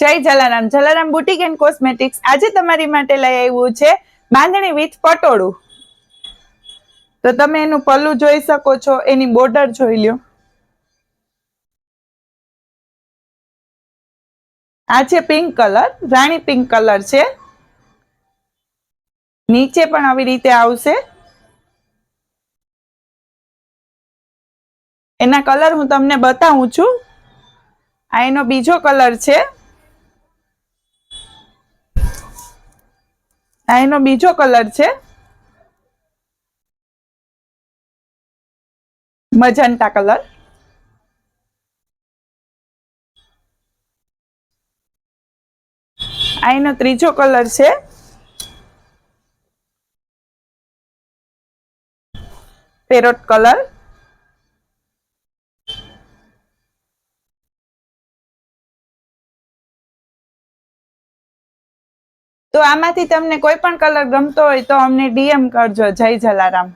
જય Jalaram. Jalaram boutique and cosmetics આજે તમારી માટે લઈ આવ્યું છે બાંધણી વિથ પટોળું. તો તમે એનું પલ્લું જોઈ શકો છો, એની બોર્ડર જોઈ લ્યો. આ છે પિંક કલર, રાણી પિંક કલર છે. નીચે પણ આવી રીતે આવશે. એના કલર હું તમને બતાવું છું. આ એનો બીજો કલર છે. આ એનો બીજો કલર છે, મજંટા કલર. આ એનો ત્રીજો કલર છે, પેરોટ કલર. તો આમાંથી તમને કોઈ પણ કલર ગમતો હોય તો અમને ડીએમ કરજો. જય જલારામ.